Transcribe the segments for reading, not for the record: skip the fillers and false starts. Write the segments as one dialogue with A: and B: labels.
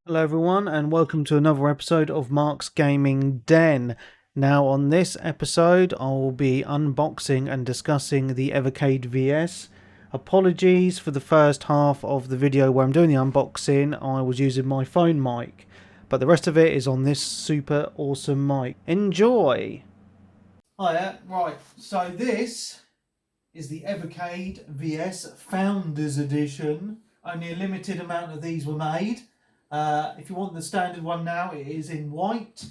A: Hello everyone and welcome to another episode of Mark's Gaming Den. Now on this episode I will be unboxing and discussing the Evercade VS. Apologies for the first half of the video where I'm doing the unboxing, I was using my phone mic, but the rest of it is on this super awesome mic. Enjoy! Hiya, right, so this is the Evercade VS Founders Edition. Only a limited amount of these were made. If you want the standard one now, it is in white.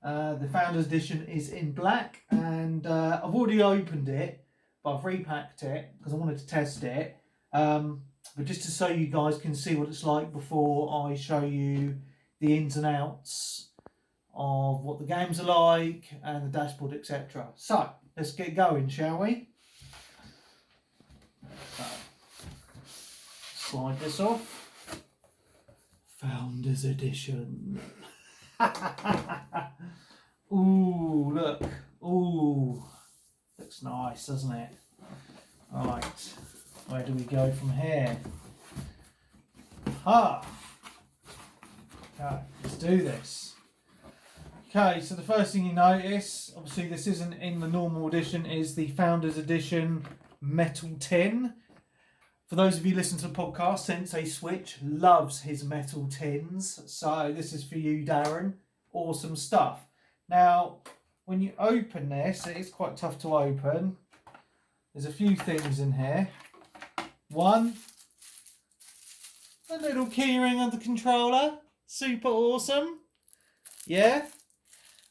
A: The Founders Edition is in black, and I've already opened it, but I've repacked it because I wanted to test it. But just to so you guys can see what it's like before I show you the ins and outs of what the games are like and the dashboard, etc. So let's get going, shall we? So, slide this off. Founders Edition. Ooh, look. Ooh. Looks nice, doesn't it? Right. Where do we go from here? Okay, let's do this. Okay, so the first thing you notice, obviously this isn't in the normal edition, is the Founders Edition metal tin. For those of you listening to the podcast, Sensei Switch loves his metal tins. So this is for you, Darren. Awesome stuff. Now, when you open this, it is quite tough to open. There's a few things in here. One, a little keyring of the controller. Super awesome. Yeah.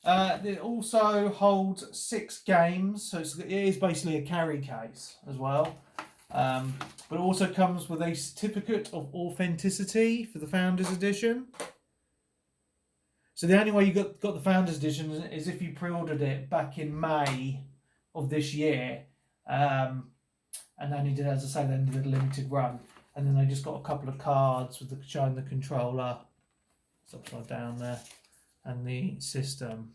A: It also holds 6 games. So it is basically a carry case as well. But it also comes with a certificate of authenticity for the Founders Edition. So the only way you got the Founders Edition is if you pre-ordered it back in May of this year. And then he did, as I say, then did a limited run. And then they just got a couple of cards with showing the controller. It's upside down there. And the system.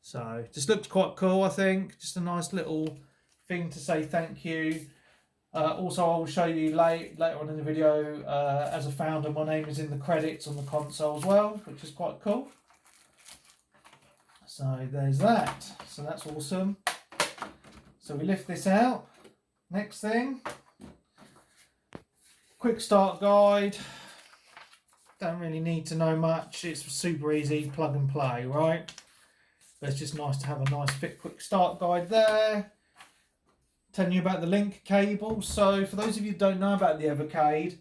A: So just looked quite cool, I think. Just a nice little thing to say thank you. Also, I will show you later on in the video, as a founder, my name is in the credits on the console as well, which is quite cool. So there's that. So that's awesome. So we lift this out. Next thing, quick start guide. Don't really need to know much. It's super easy, plug and play, right? But it's just nice to have a nice fit quick start guide there. Telling you about the link cable. So for those of you who don't know about the Evercade,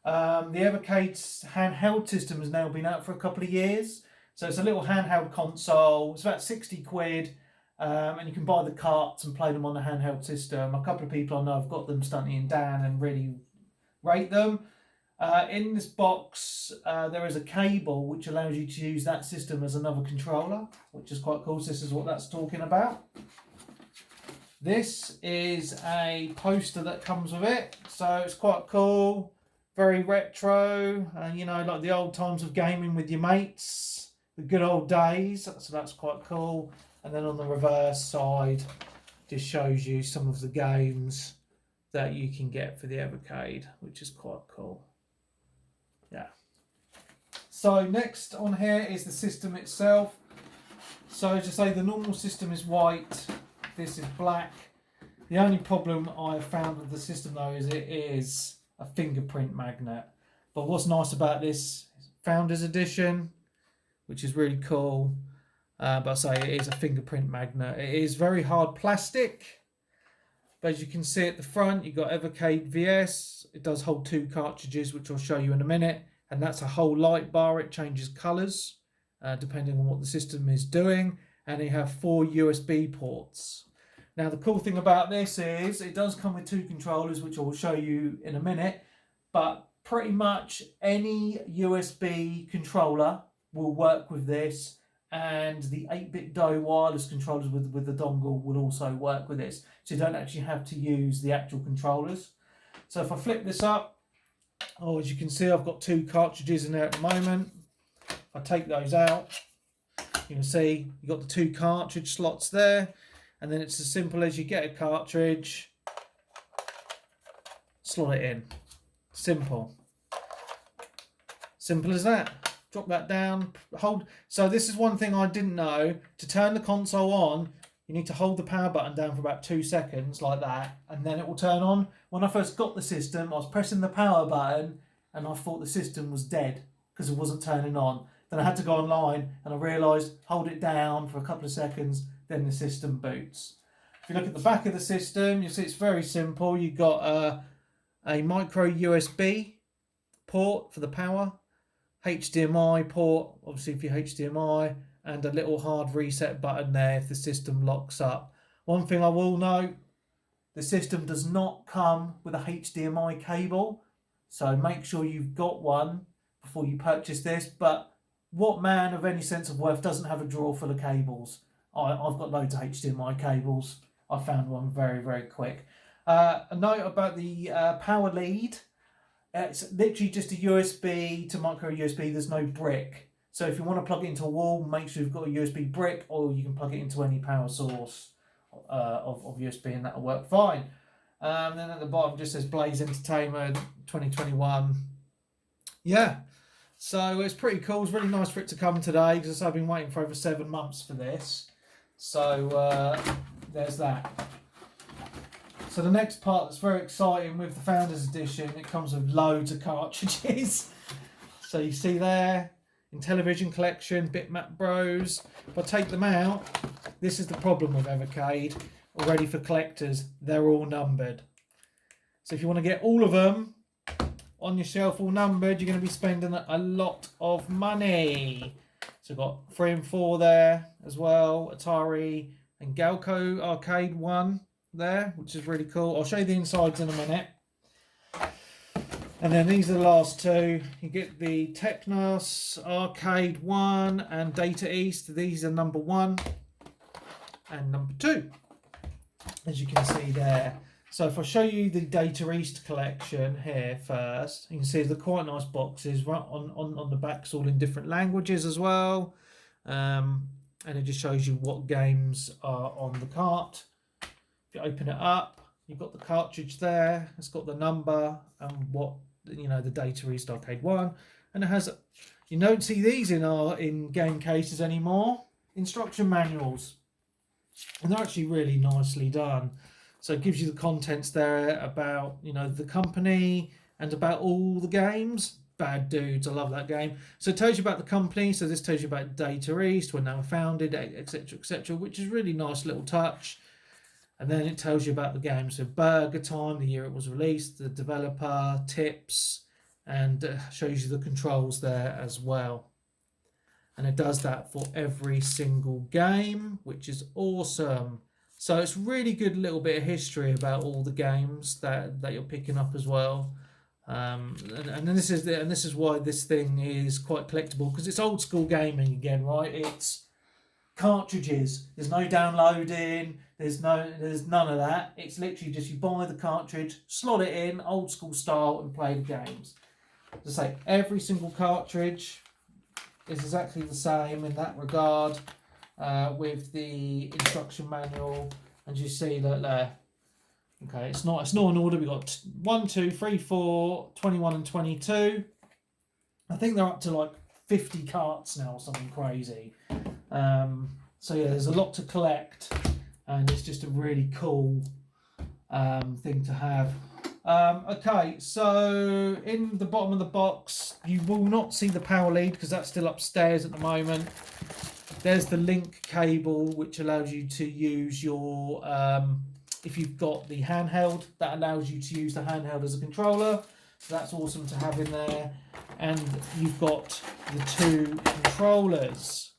A: the Evercade's handheld system has now been out for a couple of years. So it's a little handheld console. It's about 60 quid, and you can buy the carts and play them on the handheld system. A couple of people I know have got them, Stunty and Dan, and really rate them. In this box, there is a cable which allows you to use that system as another controller, which is quite cool. So this is what that's talking about. This is a poster that comes with it, so it's quite cool, very retro, you know, like the old times of gaming with your mates, the good old days, so that's quite cool. And then on the reverse side, just shows you some of the games that you can get for the Evercade, which is quite cool. Yeah. So next on here is the system itself. So as I say, the normal system is white. This is black. The only problem I've found with the system though is it is a fingerprint magnet. But what's nice about this Founders Edition, which is really cool, but I say it is a fingerprint magnet. It is very hard plastic. But as you can see at the front, you've got Evercade VS. It does hold 2 cartridges, which I'll show you in a minute. And that's a whole light bar. It changes colours depending on what the system is doing. And you have 4 USB ports. Now the cool thing about this is it does come with 2 controllers, which I will show you in a minute, but pretty much any USB controller will work with this, and the 8-bit DO wireless controllers with the dongle will also work with this. So you don't actually have to use the actual controllers. So if I flip this up, as you can see, I've got 2 cartridges in there at the moment. If I take those out, you can see you've got the 2 cartridge slots there, and then it's as simple as you get a cartridge, slot it in. Simple. Simple as that. drop that down, hold. So this is one thing I didn't know. To turn the console on, you need to hold the power button down for about 2 seconds like that, and then it will turn on. When I first got the system, I was pressing the power button and I thought the system was dead because it wasn't turning on. Then I had to go online and I realised hold it down for a couple of seconds, then the system boots. If you look at the back of the system, you'll see it's very simple. You've got a micro USB port for the power, HDMI port, obviously for your HDMI, and a little hard reset button there if the system locks up. One thing I will note, the system does not come with a HDMI cable, so make sure you've got one before you purchase this. But what man of any sense of worth doesn't have a drawer full of cables? I've got loads of HDMI cables. I found one very, very quick. A note about the power lead. It's literally just a USB to micro USB. There's no brick. So if you want to plug it into a wall, make sure you've got a USB brick, or you can plug it into any power source of USB and that'll work fine. Then at the bottom just says Blaze Entertainment 2021. Yeah. So it's pretty cool. It's really nice for it to come today because I've been waiting for over 7 months for this. So there's that. So the next part that's very exciting with the Founders Edition, it comes with loads of cartridges. So you see there, Intellivision Collection, Bitmap Bros. If I take them out, this is the problem with Evercade. Already for collectors, they're all numbered. So if you want to get all of them on your shelf all numbered, you're going to be spending a lot of money. So I've got 3 and 4 there as well, Atari and Galco Arcade 1 there, which is really cool. I'll show you the insides in a minute. And then these are the last 2. You get the Technos Arcade 1 and Data East. These are number 1 and number 2, as you can see there. So if I show you the Data East collection here first, you can see they're quite nice boxes. Right on the back's all in different languages as well. And it just shows you what games are on the cart. If you open it up, you've got the cartridge there. It's got the number and what, you know, the Data East Arcade 1. And it has, you don't see these in game cases anymore, instruction manuals. And they're actually really nicely done. So it gives you the contents there about, you know, the company and about all the games. Bad Dudes, I love that game. So it tells you about the company. So this tells you about Data East, when they were founded, etc., which is really nice little touch. And then it tells you about the game. So Burger Time, the year it was released, the developer, tips, and shows you the controls there as well. And it does that for every single game, which is awesome. So it's really good little bit of history about all the games that you're picking up as well. And this is why this thing is quite collectible, because it's old school gaming again, right? It's cartridges. There's no downloading. There's none of that. It's literally just you buy the cartridge, slot it in, old school style, and play the games. As I say, every single cartridge is exactly the same in that regard. With the instruction manual, and you see that there. Okay, it's not in order. We've got 1, 2, 3, 4, 21 and 22. I think they're up to like 50 carts now or something crazy. So yeah, there's a lot to collect, and it's just a really cool thing to have. Okay, so in the bottom of the box, you will not see the power lead because that's still upstairs at the moment. There's the link cable, which allows you to use your, if you've got the handheld, that allows you to use the handheld as a controller. So that's awesome to have in there. And you've got the 2 controllers.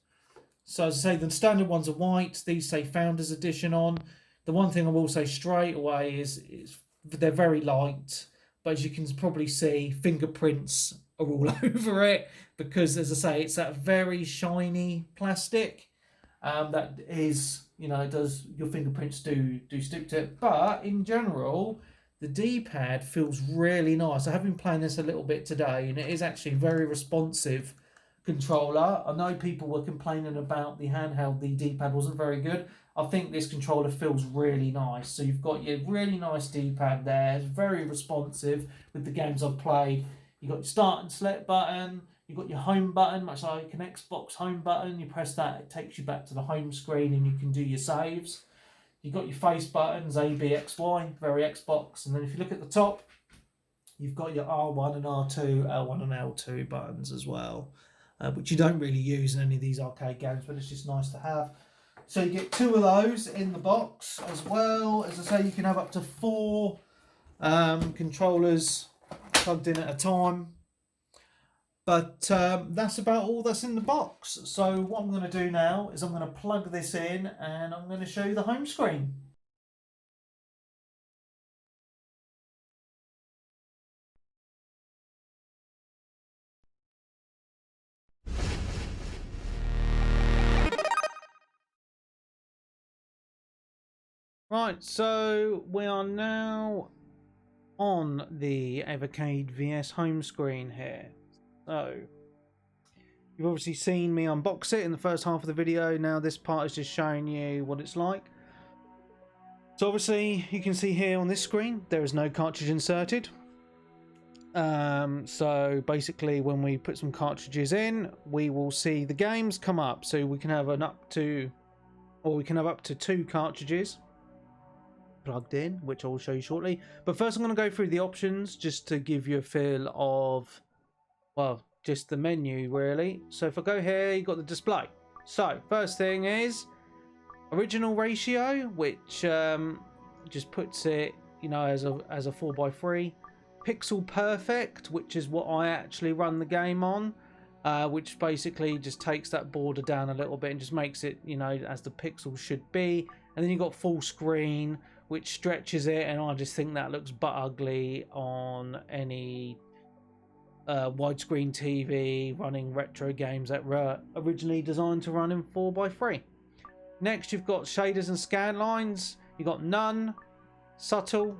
A: So as I say, the standard ones are white. These say Founders Edition on. The one thing I will say straight away is they're very light. But as you can probably see, fingerprints are all over it. Because, as I say, it's that very shiny plastic that is, you know, does your fingerprints do stick to it. But in general, the D-pad feels really nice. I have been playing this a little bit today, and it is actually a very responsive controller. I know people were complaining about the handheld, the D-pad wasn't very good. I think this controller feels really nice. So you've got your really nice D-pad there. It's very responsive with the games I've played. You've got your start and select button. You've got your home button, much like an Xbox home button. You press that, it takes you back to the home screen and you can do your saves. You've got your face buttons, A, B, X, Y, very Xbox. And then if you look at the top, you've got your R1 and R2, L1 and L2 buttons as well, which you don't really use in any of these arcade games, but it's just nice to have. So you get 2 of those in the box as well. As I say, you can have up to 4 controllers plugged in at a time. But that's about all that's in the box. So what I'm going to do now is I'm going to plug this in and I'm going to show you the home screen. Right, so we are now on the Evercade VS home screen here. So you've obviously seen me unbox it in the first half of the video. Now this part is just showing you what it's like. So obviously you can see here on this screen there is no cartridge inserted. So basically when we put some cartridges in, we will see the games come up. So we can have up to 2 cartridges plugged in, which I will show you shortly. But first I'm going to go through the options just to give you a feel of, well, just the menu really. So if I go here, you've got the display. So first thing is original ratio, which just puts it, you know, as a 4:3. Pixel perfect, which is what I actually run the game on, which basically just takes that border down a little bit and just makes it, you know, as the pixels should be. And then you've got full screen, which stretches it, and I just think that looks butt ugly on any widescreen TV running retro games that were originally designed to run in 4:3. Next, you've got shaders and scan lines. You've got none, subtle,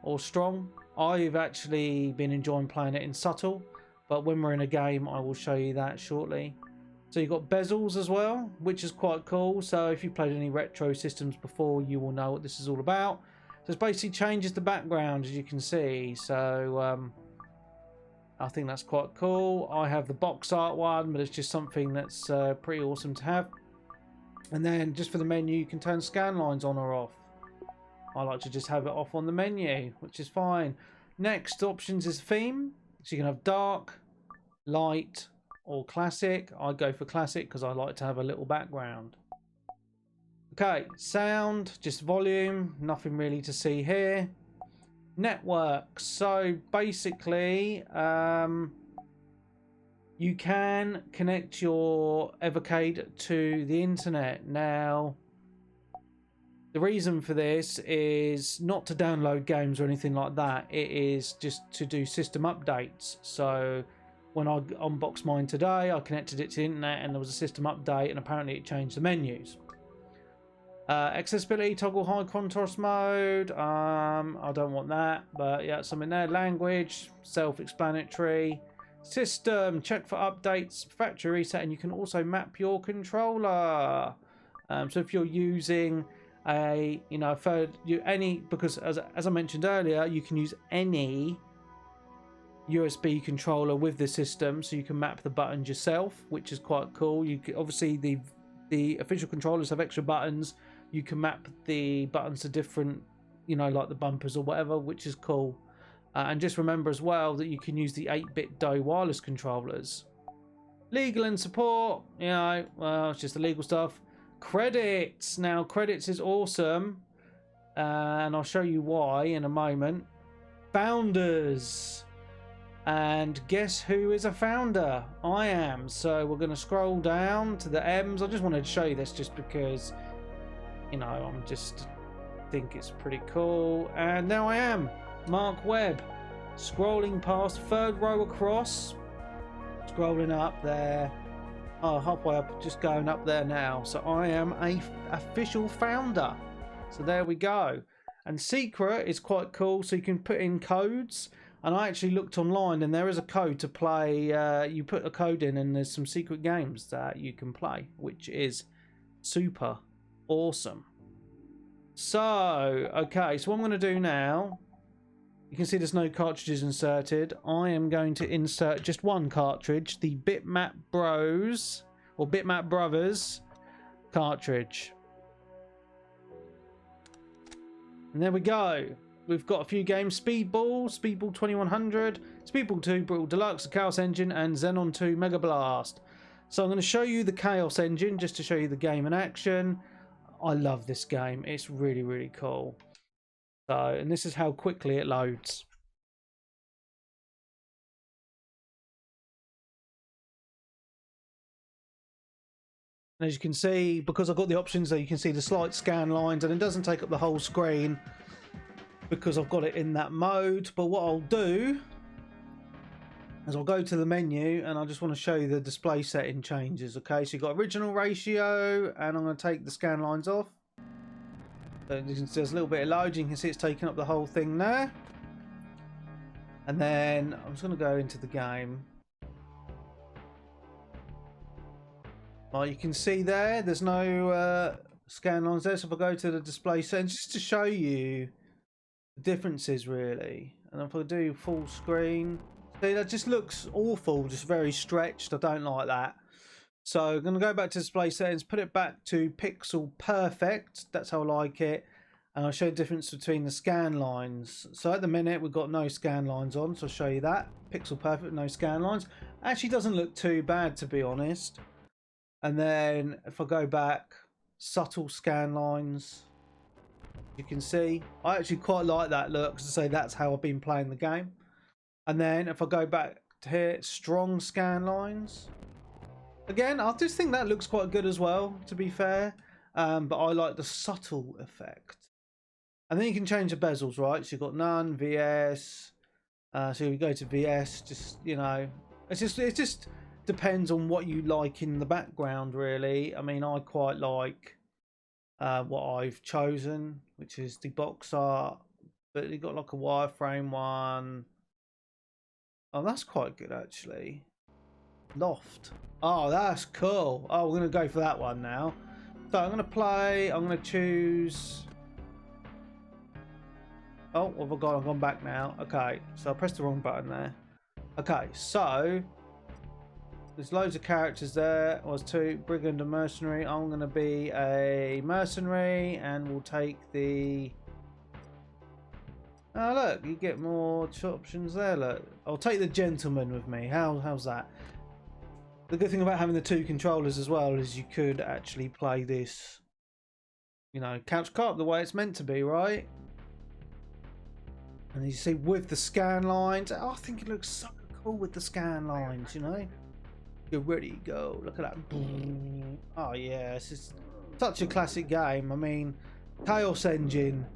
A: or strong. I've actually been enjoying playing it in subtle, but when we're in a game, I will show you that shortly. So you've got bezels as well, which is quite cool. So if you've played any retro systems before, you will know what this is all about. So it basically changes the background, as you can see. So I think that's quite cool. I have the box art one, but it's just something that's pretty awesome to have. And then just for the menu, you can turn scan lines on or off. I like to just have it off on the menu, which is fine. Next options is theme. So you can have dark, light, or classic. I go for classic because I like to have a little background. Okay, sound, just volume, nothing really to see here. Network, so basically you can connect your Evercade to the internet. Now the reason for this is not to download games or anything like that. It is just to do system updates. So when I unboxed mine today, I connected it to the internet and there was a system update and apparently it changed the menus. Accessibility, toggle high contrast mode. I don't want that, but yeah, something there. Language, self-explanatory. System, check for updates, factory reset, and you can also map your controller. So if you're using a, you know, because as I mentioned earlier, you can use any USB controller with the system, so you can map the buttons yourself, which is quite cool. You can, obviously the official controllers have extra buttons. You can map the buttons to different, you know, like the bumpers or whatever, which is cool. And just remember as well that you can use the 8-bit DOE wireless controllers. Legal and support, you know, well, it's just the legal stuff. Credits. Now, credits is awesome. And I'll show you why in a moment. Founders. And guess who is a founder? I am. So we're going to scroll down to the M's. I just wanted to show you this just because, you know, I'm just think it's pretty cool. And now I am. Mark Webb. Scrolling past, third row across. Scrolling up there. Oh, halfway up, just going up there now. So I am a official founder. So there we go. And secret is quite cool. So you can put in codes. And I actually looked online and there is a code to play. You put a code in and there's some secret games that you can play, which is super awesome. So, okay, so what I'm going to do now You can see there's no cartridges inserted. I am going to insert just one cartridge, the Bitmap Bros or Bitmap Brothers cartridge. And there we go. We've got a few games: Speedball, Speedball 2100, Speedball 2 Brutal Deluxe, the Chaos Engine, and Xenon 2 Mega Blast. So I'm going to show you the Chaos Engine just to show you the game in action. I love this game. It's really, really cool. So, and this is how quickly it loads. And as you can see, because I've got the options there, you can see the slight scan lines, and it doesn't take up the whole screen because I've got it in that mode. But what I'll do is I'll go to the menu, and I just want to show you the display setting changes. Okay, so you've got original ratio, and I'm going to take the scan lines off. So there's a little bit of load. You can see it's taking up the whole thing there. And then I'm just going to go into the game. Well, you can see there's no scan lines there. So if I go to the display settings, just to show you the differences really. And if I do full screen, see, that just looks awful, just very stretched. I don't like that. So I'm going to go back to display settings, put it back to pixel perfect. That's how I like it. And I'll show you the difference between the scan lines. So at the minute, we've got no scan lines on. So I'll show you that. Pixel perfect, no scan lines. Actually doesn't look too bad, to be honest. And then if I go back, subtle scan lines. You can see, I actually quite like that look, because I say that's how I've been playing the game. And then if I go back to here, strong scan lines. Again, I just think that looks quite good as well, to be fair. But I like the subtle effect. And then you can change the bezels, right? So you've got none, VS. So we go to VS, just, you know, it just depends on what you like in the background, really. I mean, I quite like what I've chosen, which is the box art. But you've got like a wireframe one. Oh, that's quite good, actually. Loft. Oh, that's cool. Oh, we're going to go for that one now. So I'm going to play. I'm going to choose. Oh, what have I got? I've gone back now. Okay, so I pressed the wrong button there. Okay, so there's loads of characters there. I was two, brigand and mercenary. I'm going to be a mercenary, and we'll take the. Oh, look, you get more options there. Look, I'll take the gentleman with me. How's that? The good thing about having the two controllers as well is you could actually play this, you know, couch co-op the way it's meant to be, right? And you see with the scan lines, oh, I think it looks so cool with the scan lines, you know. You're ready to go. Look at that. Oh yeah, it's just such a classic game. I mean, Chaos Engine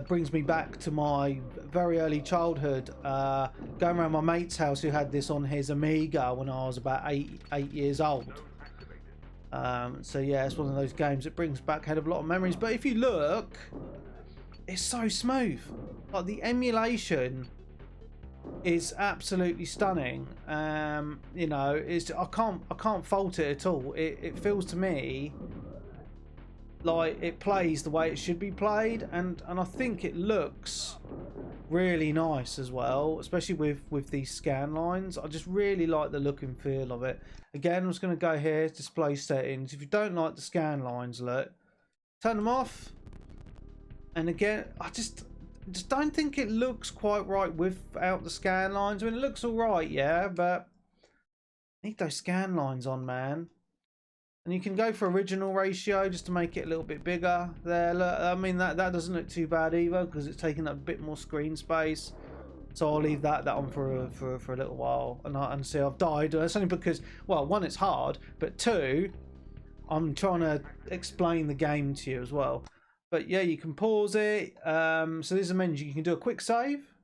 A: brings me back to my very early childhood, going around my mate's house who had this on his Amiga when I was about eight years old. So yeah, it's one of those games that brings back a lot of memories. But if you look, it's so smooth. Like the emulation is absolutely stunning. You know, I can't fault it at all. It feels to me like it plays the way it should be played, and I think it looks really nice as well, especially with these scan lines. I just really like the look and feel of it. Again, I'm just going to go here, display settings. If you don't like the scan lines, look, turn them off. And again, I just don't think it looks quite right without the scan lines. I mean, it looks all right, yeah, but I need those scan lines on, man. And you can go for original ratio just to make it a little bit bigger. There, look, I mean, that doesn't look too bad either, because it's taking up a bit more screen space. So I'll leave that on for a little while. And see, I've died. That's only because, well, one, it's hard, but two, I'm trying to explain the game to you as well. But yeah, you can pause it. So there's a menu. You can do a quick save.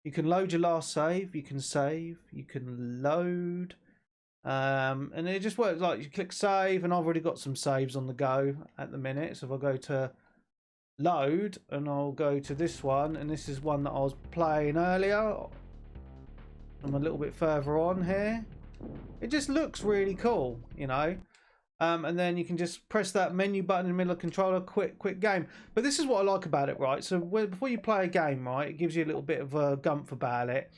A: You can load your last save. You can save. You can load. And it just works like you click save, and I've already got some saves on the go at the minute. So if I go to load, and I'll go to this one, and this is one that I was playing earlier. I'm a little bit further on here. It just looks really cool, you know. And then you can just press that menu button in the middle of the controller, quick game. But this is what I like about it, right? So before you play a game, right, it gives you a little bit of a gumph about it.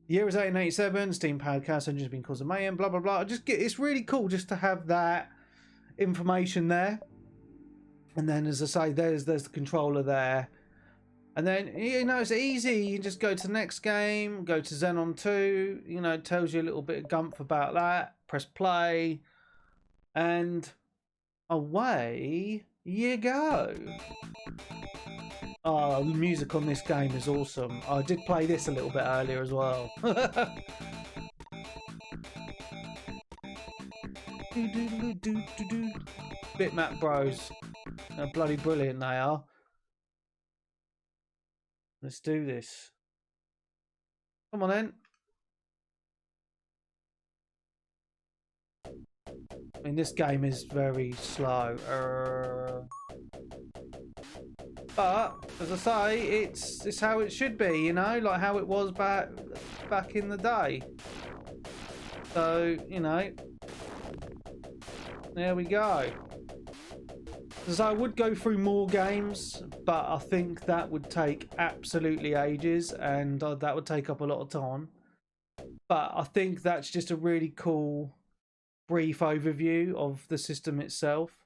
A: The year is 1887, steam powered chaos engines have been causing mayhem, blah blah blah. It's really cool just to have that information there. And then, as I say, there's the controller there. And then, you know, it's easy. You just go to the next game, go to Xenon 2, you know, it tells you a little bit of gumph about that. Press play, and away you go. Oh, the music on this game is awesome. I did play this a little bit earlier as well. Bitmap Bros. They're bloody brilliant, they are. Let's do this. Come on then. I mean, this game is very slow. But as I say, it's how it should be, you know, like how it was back in the day. So, you know, there we go. As I would go through more games, but I think that would take absolutely ages, and that would take up a lot of time. But I think that's just a really cool, brief overview of the system itself.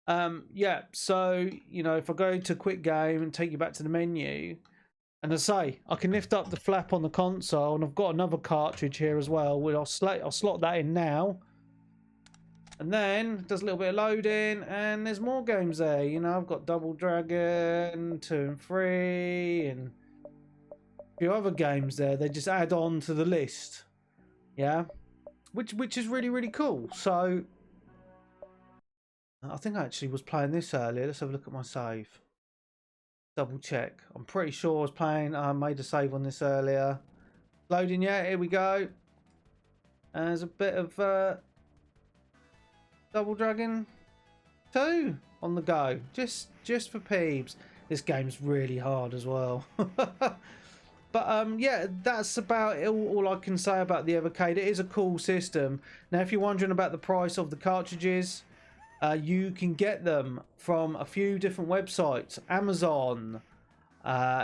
A: Yeah, so, you know, if I go to quick game and take you back to the menu, and as I say, I can lift up the flap on the console, and I've got another cartridge here as well. I'll slot that in now. And then does a little bit of loading, and there's more games there. You know, I've got Double Dragon 2 and 3, and a few other games there. They just add on to the list, yeah, which is really cool. So I think I actually was playing this earlier. Let's have a look at my save. Double check. I'm pretty sure I was playing. I made a save on this earlier. Loading, yeah. Here we go. And there's a bit of Double Dragon 2 on the go, just for peeps. This game's really hard as well. But yeah, that's about all I can say about the Evercade. It is a cool system. Now, if you're wondering about the price of the cartridges, you can get them from a few different websites. Amazon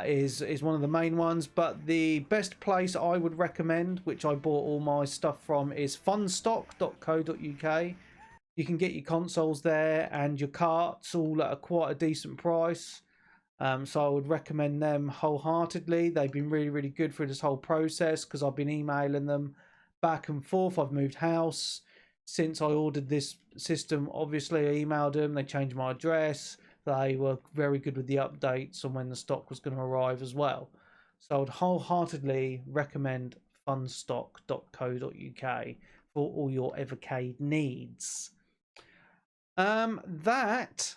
A: is one of the main ones, but the best place I would recommend, which I bought all my stuff from, is funstock.co.uk. You can get your consoles there and your carts all at quite a decent price. So I would recommend them wholeheartedly. They've been really good through this whole process, because I've been emailing them back and forth. I've moved house since I ordered this system. Obviously, I emailed them. They changed my address. They were very good with the updates on when the stock was going to arrive as well. So I would wholeheartedly recommend funstock.co.uk for all your Evercade needs. That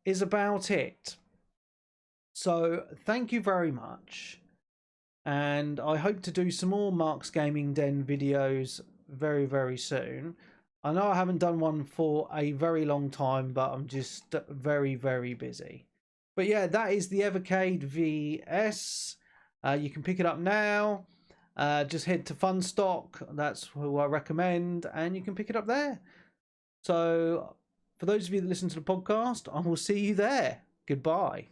A: is about it. So thank you very much, and I hope to do some more Mark's Gaming Den videos very soon. I know I haven't done one for a very long time, but I'm just very busy. But yeah, that is the Evercade VS. You can pick it up now. Just head to Funstock. That's who I recommend, and you can pick it up there. So for those of you that listen to the podcast, I will see you there. Goodbye.